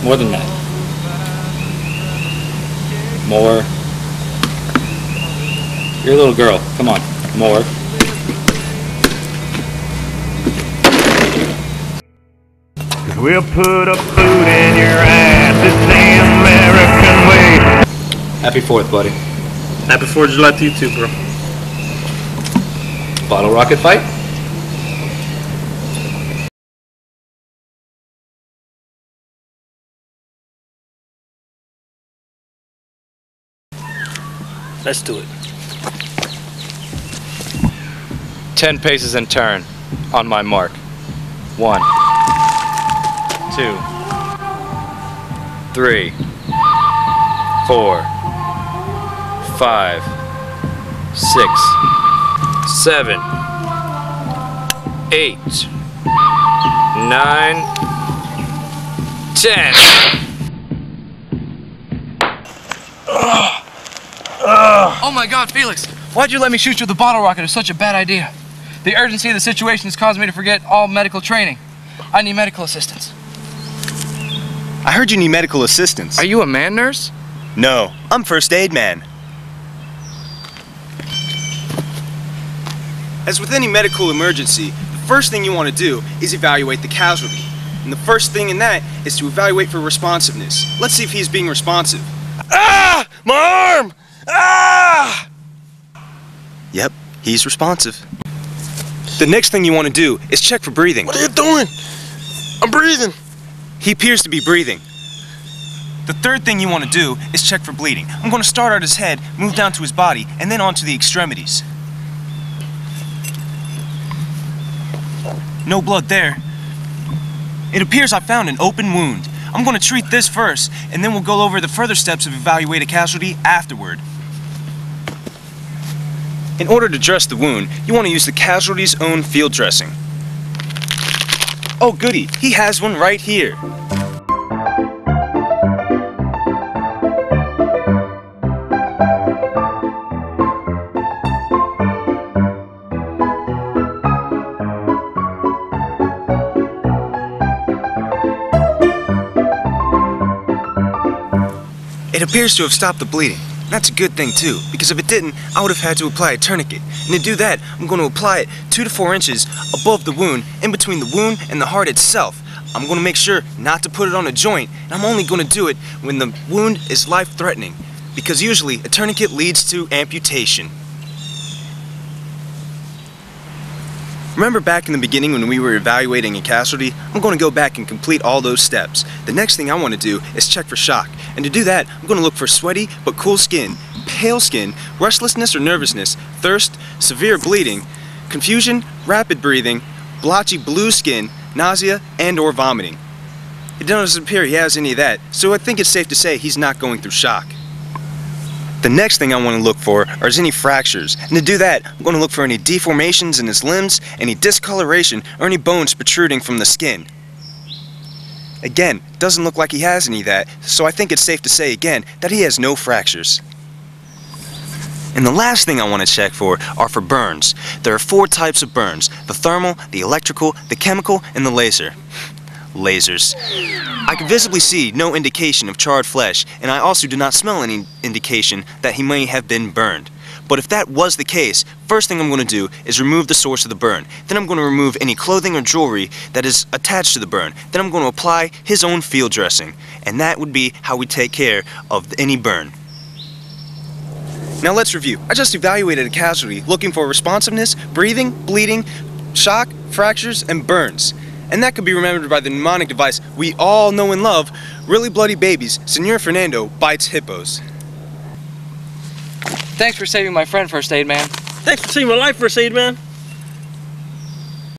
More than that. More. You're a little girl. Come on. More. We'll put a boot in your ass. It's the American way. Happy 4th, buddy. Happy 4th of July to you too, bro. Bottle rocket fight? Let's do it. 10 paces and turn. On my mark. 1, 2, 3, 4, 5, 6, 7, 8, 9, 10. Oh my God, Felix! Why'd you let me shoot you with the bottle rocket? It was such a bad idea. The urgency of the situation has caused me to forget all medical training. I need medical assistance. I heard you need medical assistance. Are you a man nurse? No, I'm first aid man. As with any medical emergency, the first thing you want to do is evaluate the casualty. And the first thing in that is to evaluate for responsiveness. Let's see if he's being responsive. Ah! My arm! Ah! Yep, he's responsive. The next thing you want to do is check for breathing. What are you doing? I'm breathing. He appears to be breathing. The third thing you want to do is check for bleeding. I'm going to start at his head, move down to his body, and then onto the extremities. No blood there. It appears I found an open wound. I'm going to treat this first, and then we'll go over the further steps of evaluate a casualty afterward. In order to dress the wound, you want to use the casualty's own field dressing. Oh goody, he has one right here. It appears to have stopped the bleeding. That's a good thing too, because if it didn't, I would have had to apply a tourniquet. And to do that, I'm going to apply it 2 to 4 inches above the wound, in between the wound and the heart itself. I'm going to make sure not to put it on a joint, and I'm only going to do it when the wound is life-threatening, because usually a tourniquet leads to amputation. Remember back in the beginning when we were evaluating a casualty? I'm going to go back and complete all those steps. The next thing I want to do is check for shock. And to do that, I'm going to look for sweaty but cool skin, pale skin, restlessness or nervousness, thirst, severe bleeding, confusion, rapid breathing, blotchy blue skin, nausea, and or vomiting. It doesn't appear he has any of that, so I think it's safe to say he's not going through shock. The next thing I want to look for are any fractures, and to do that, I'm going to look for any deformations in his limbs, any discoloration, or any bones protruding from the skin. Again, it doesn't look like he has any of that, so I think it's safe to say again that he has no fractures. And the last thing I want to check for are for burns. There are 4 types of burns: the thermal, the electrical, the chemical, and the laser. Lasers. I can visibly see no indication of charred flesh, and I also do not smell any indication that he may have been burned. But if that was the case, first thing I'm going to do is remove the source of the burn. Then I'm going to remove any clothing or jewelry that is attached to the burn. Then I'm going to apply his own field dressing. And that would be how we take care of any burn. Now let's review. I just evaluated a casualty looking for responsiveness, breathing, bleeding, shock, fractures, and burns. And that could be remembered by the mnemonic device we all know and love: really bloody babies, Senor Fernando bites hippos. Thanks for saving my friend, First Aid Man. Thanks for saving my life, First Aid Man.